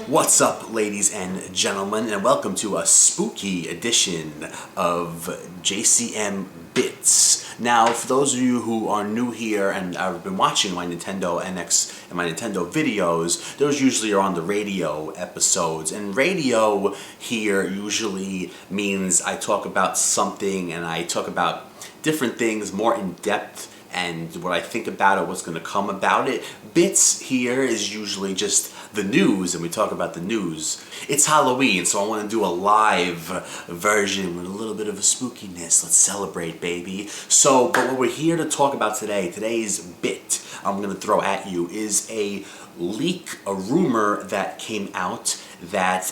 What's up, ladies and gentlemen, and welcome to a spooky edition of JCM Bits. Now, for those of you who are new here and have been watching my Nintendo NX and my Nintendo videos, those usually are on the radio episodes. And radio here usually means I talk about something and I talk about different things more in depth and what I think about it, what's going to come about it. Bits here is usually just the news, and we talk about the news. It's Halloween, so I want to do a live version with a little bit of a spookiness. Let's celebrate, baby. But what we're here to talk about today, today's bit I'm going to throw at you is a leak, a rumor that came out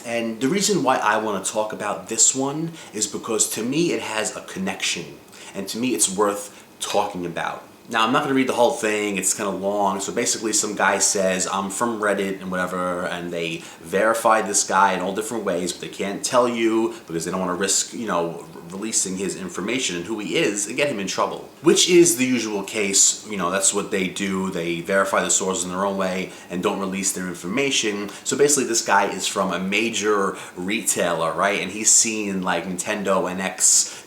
and the reason why I want to talk about this one is because to me it has a connection, and to me it's worth talking about. Now, I'm not going to read the whole thing, it's kind of long. So basically some guy says, I'm from Reddit and whatever, and they verified this guy in all different ways, but they can't tell you because they don't want to risk, releasing his information and who he is and get him in trouble. Which is the usual case, that's what they do. They verify the sources in their own way and don't release their information. So basically this guy is from a major retailer, right? And he's seen like Nintendo NX,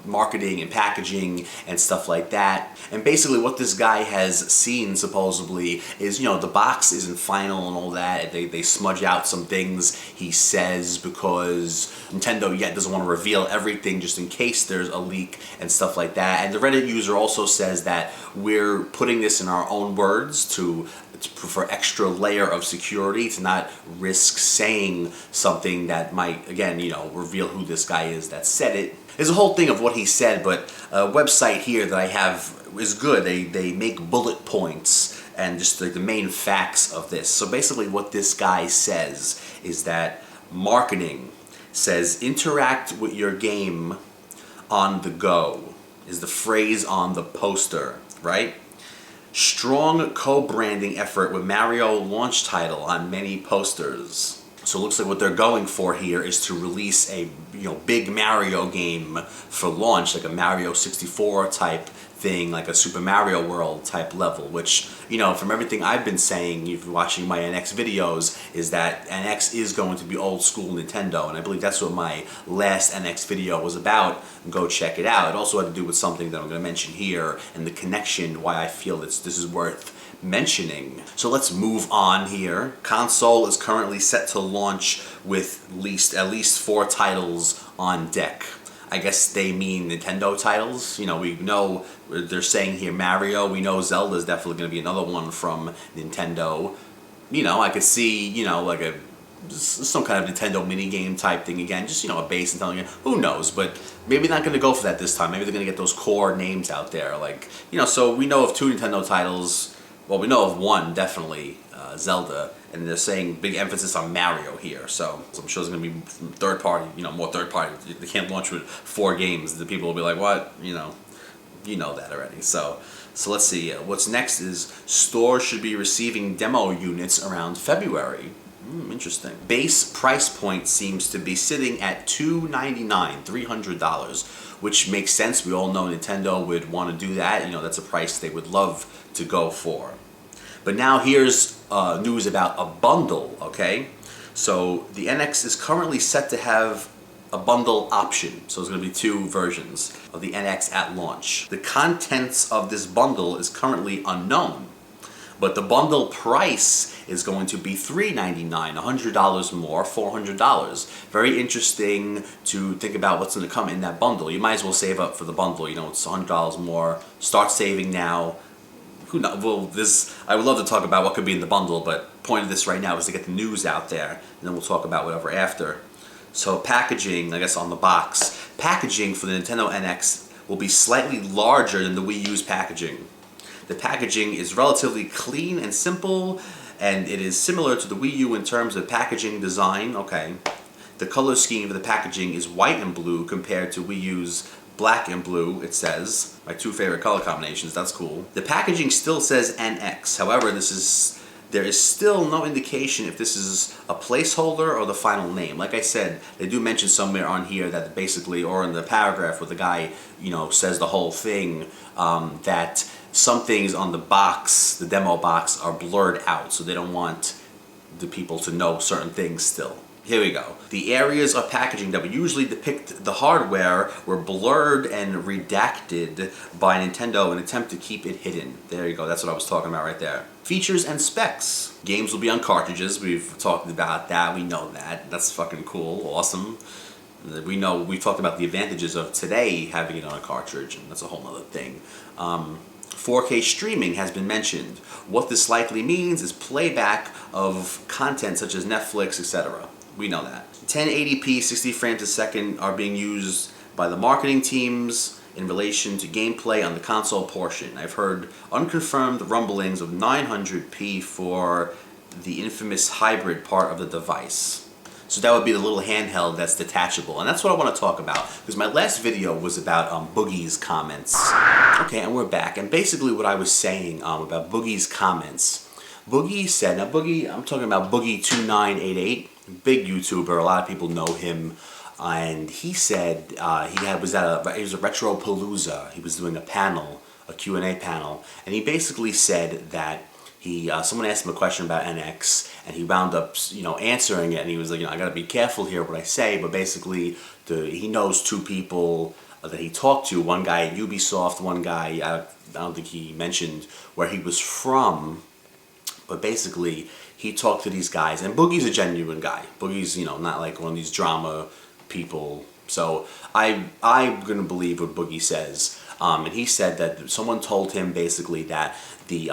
marketing and packaging and stuff like that. And basically what this guy has seen supposedly is, the box isn't final and all that. They smudge out some things, he says, because Nintendo yet doesn't want to reveal everything just in case there's a leak and stuff like that. And the Reddit user also says that we're putting this in our own words for extra layer of security, to not risk saying something that might, again, reveal who this guy is that said it. There's a whole thing of what he said, but a website here that I have is good. They make bullet points and just the main facts of this. So basically what this guy says is that marketing says interact with your game on the go is the phrase on the poster, right? Strong co-branding effort with Mario launch title on many posters. So it looks like what they're going for here is to release a big Mario game for launch, like a Mario 64 type thing, like a Super Mario World type level, which, from everything I've been saying, if you're watching my NX videos, is that NX is going to be old school Nintendo, and I believe that's what my last NX video was about. Go check it out. It also had to do with something that I'm going to mention here, and the connection, why I feel this is worth mentioning. So let's move on here. Console is currently set to launch with at least 4 titles on deck. I guess they mean Nintendo titles. We know they're saying here Mario. We know Zelda is definitely going to be another one from Nintendo. I could see, like some kind of Nintendo minigame type thing again. Just, a base and telling you, who knows? But maybe not going to go for that this time. Maybe they're going to get those core names out there. So we know of 2 Nintendo titles. Well, we know of one, definitely, Zelda, and they're saying big emphasis on Mario here. So I'm sure there's going to be third party, more third party. They can't launch with 4 games. The people will be like, what? You know that already. So let's see. What's next is stores should be receiving demo units around February. Interesting. Base price point seems to be sitting at $299, $300, which makes sense. We all know Nintendo would want to do that. That's a price they would love to go for. But now here's news about a bundle, okay? So the NX is currently set to have a bundle option. So there's going to be 2 versions of the NX at launch. The contents of this bundle is currently unknown, but the bundle price is going to be $399, $100 more, $400. Very interesting to think about what's going to come in that bundle. You might as well save up for the bundle. It's $100 more. Start saving now. Who knows? Well, I would love to talk about what could be in the bundle, but point of this right now is to get the news out there, and then we'll talk about whatever after. So packaging, I guess on the box. Packaging for the Nintendo NX will be slightly larger than the Wii U's packaging. The packaging is relatively clean and simple, and it is similar to the Wii U in terms of packaging design. Okay. The color scheme for the packaging is white and blue compared to Wii U's black and blue, it says. My 2 favorite color combinations, that's cool. The packaging still says NX, however, there is still no indication if this is a placeholder or the final name. Like I said, they do mention somewhere on here that basically, or in the paragraph where the guy, says the whole thing, that some things on the box, the demo box, are blurred out, so they don't want the people to know certain things still. Here we go. The areas of packaging that would usually depict the hardware were blurred and redacted by Nintendo in an attempt to keep it hidden. There you go, that's what I was talking about right there. Features and specs. Games will be on cartridges, we've talked about that, we know that. That's fucking cool, awesome. We've talked about the advantages of today having it on a cartridge, and that's a whole other thing. 4K streaming has been mentioned. What this likely means is playback of content such as Netflix, etc. We know that. 1080p 60 frames a second are being used by the marketing teams in relation to gameplay on the console portion. I've heard unconfirmed rumblings of 900p for the infamous hybrid part of the device. So that would be the little handheld that's detachable. And that's what I want to talk about, because my last video was about Boogie's comments. Okay, and we're back. And basically what I was saying about Boogie's comments, Boogie said, now Boogie, I'm talking about Boogie2988, big YouTuber, a lot of people know him, and he said he was at a Retropalooza. He was doing a panel, a Q&A panel, and he basically said that someone asked him a question about NX, and he wound up, answering it, and he was like, I gotta be careful here what I say, but basically, he knows two people that he talked to, one guy at Ubisoft, one guy, I don't think he mentioned where he was from, but basically, he talked to these guys, and Boogie's a genuine guy. Boogie's, not like one of these drama people, so I'm gonna believe what Boogie says. And he said that someone told him basically that the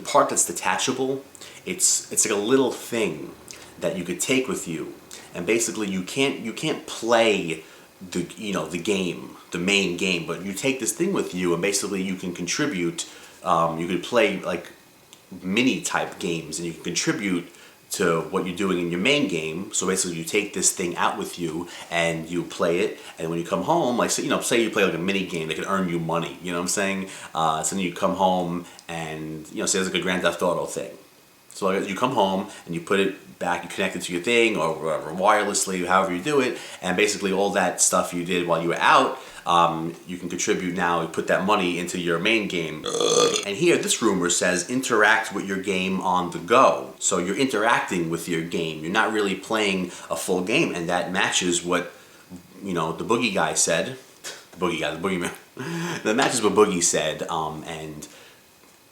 part that's detachable, it's like a little thing that you could take with you, and basically you can't play the game, the main game, but you take this thing with you, and basically you can contribute. You could play like mini type games, and you can contribute to what you're doing in your main game. So basically you take this thing out with you and you play it, and when you come home, like say you play like a mini game that can earn you money, you know what I'm saying? So then you come home and say it's like a Grand Theft Auto thing. So you come home and you put it back, you connect it to your thing or whatever, wirelessly, however you do it, and basically all that stuff you did while you were out, you can contribute now and put that money into your main game. And here, this rumor says interact with your game on the go. So you're interacting with your game. You're not really playing a full game, and that matches what, the Boogie guy said. The Boogeyman. That matches what Boogie said, and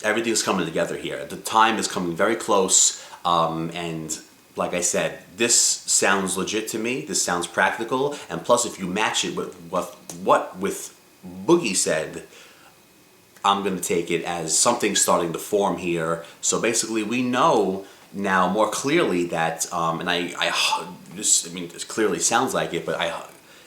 everything's coming together here. The time is coming very close, and like I said, this sounds legit to me. This sounds practical, and plus, if you match it with what Boogie said, I'm going to take it as something starting to form here. So basically, we know now more clearly that, this clearly sounds like it, but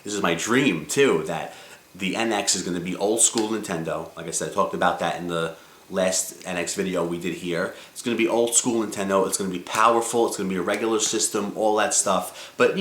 this is my dream too, that the NX is going to be old school Nintendo. Like I said, I talked about that in the last NX video we did here. It's going to be old school Nintendo. It's going to be powerful. It's going to be a regular system, all that stuff. But,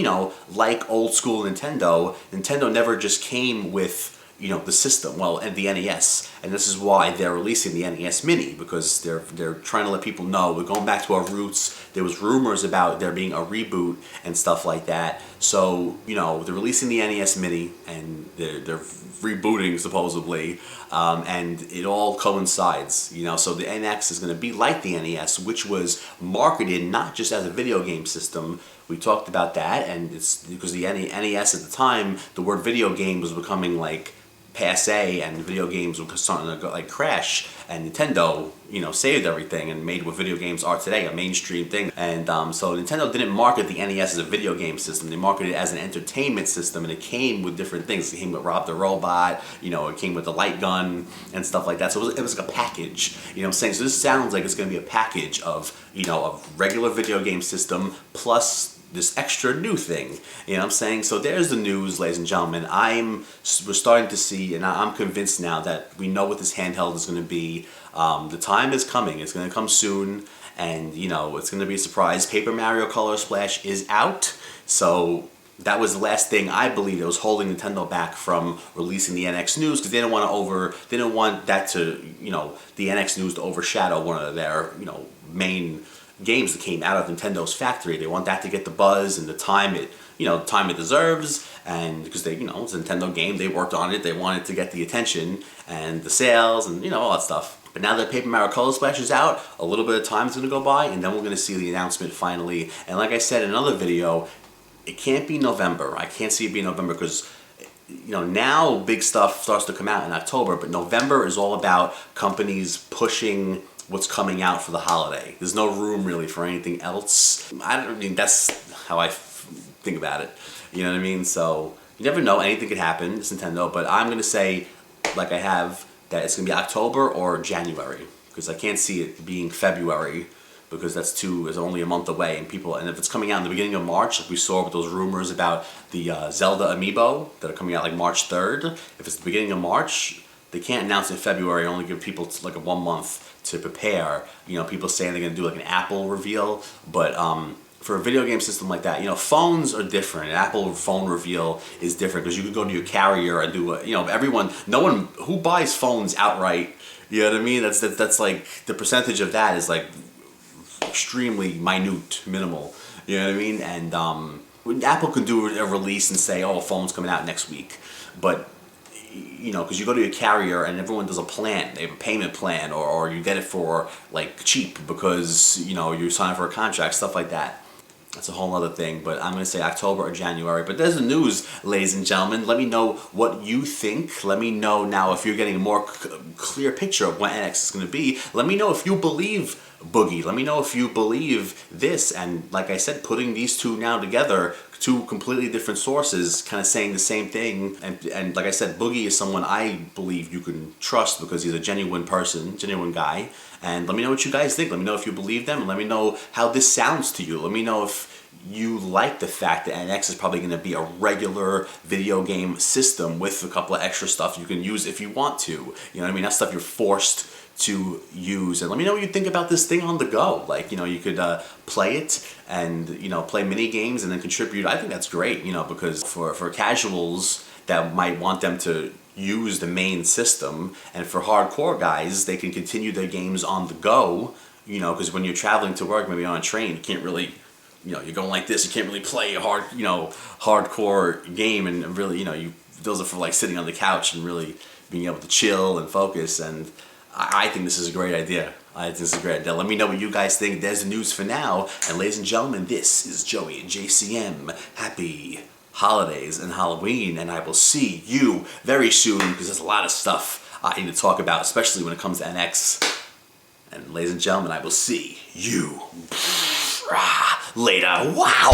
like old school Nintendo, Nintendo never just came with, the system, well, and the NES. And this is why they're releasing the NES Mini, because they're trying to let people know we're going back to our roots. There was rumors about there being a reboot and stuff like that. So, they're releasing the NES Mini, and they're rebooting supposedly, and it all coincides, so the NX is going to be like the NES, which was marketed not just as a video game system. We talked about that, and it's because the NES at the time, the word video game was becoming like passe, and video games were starting to crash, and Nintendo saved everything and made what video games are today, a mainstream thing. And so Nintendo didn't market the NES as a video game system. They marketed it as an entertainment system, and it came with different things. It came with Rob the Robot, it came with the light gun and stuff like that. So it was like a package, what I'm saying? So this sounds like it's going to be a package of, a regular video game system plus this extra new thing, what I'm saying? So there's the news, ladies and gentlemen. We're starting to see, and I'm convinced now that we know what this handheld is going to be. The time is coming. It's going to come soon, and it's going to be a surprise. Paper Mario Color Splash is out, so that was the last thing I believe that was holding Nintendo back from releasing the NX news, because they didn't want that to, the NX news to overshadow one of their, main games that came out of Nintendo's factory. They want that to get the buzz and the time it deserves, and because it's a Nintendo game, they worked on it, they wanted to get the attention and the sales and all that stuff. But now that Paper Mario Color Splash is out, a little bit of time is going to go by, and then we're going to see the announcement finally. And like I said in another video, it can't be November. I can't see it being November because, you know, now big stuff starts to come out in October, but November is all about companies pushing what's coming out for the holiday. There's no room really for anything else. I mean, that's how I think about it. You know what I mean? So you never know, anything could happen. It's Nintendo, but I'm gonna say, like I have, that it's gonna be October or January, because I can't see it being February, because it's only a month away, and if it's coming out in the beginning of March, like we saw with those rumors about the Zelda amiibo that are coming out like March 3rd, if it's the beginning of March, they can't announce it in February and only give people like a 1 month to prepare. You know, people saying they're gonna do like an Apple reveal, but for a video game system like that, you know, phones are different. An Apple phone reveal is different because you could go to your carrier and do no one who buys phones outright. You know what I mean? That's like the percentage of that is like extremely minute, minimal. You know what I mean? And Apple can do a release and say, "Oh, a phone's coming out next week," but you know, because you go to your carrier and everyone does a plan. They have a payment plan, or you get it for like cheap because you know you sign for a contract, stuff like that. That's a whole other thing, but I'm going to say October or January. But there's the news, ladies and gentlemen. Let me know what you think. Let me know now if you're getting a more clear picture of when NX is going to be. Let me know if you believe Boogie. Let me know if you believe this. And like I said, putting these two now together, two completely different sources, kind of saying the same thing. And like I said, Boogie is someone I believe you can trust because he's a genuine person, genuine guy. And let me know what you guys think. Let me know if you believe them. And let me know how this sounds to you. Let me know if you like the fact that NX is probably going to be a regular video game system with a couple of extra stuff you can use if you want to. You know what I mean? That stuff you're forced to use. And let me know what you think about this thing on the go. Like, you know, you could play it and, you know, play mini games and then contribute. I think that's great, you know, because for casuals that might want them to use the main system, and for hardcore guys, they can continue their games on the go, you know, because when you're traveling to work, maybe on a train, you can't really, you know, you're going like this, you can't really play a hardcore game and really, you know, those are for like sitting on the couch and really being able to chill and focus. And I think this is a great idea. Let me know what you guys think. There's the news for now. And ladies and gentlemen, this is Joey at JCM. Happy holidays and Halloween, and I will see you very soon because there's a lot of stuff I need to talk about, especially when it comes to NX. And ladies and gentlemen, I will see you later. Wow!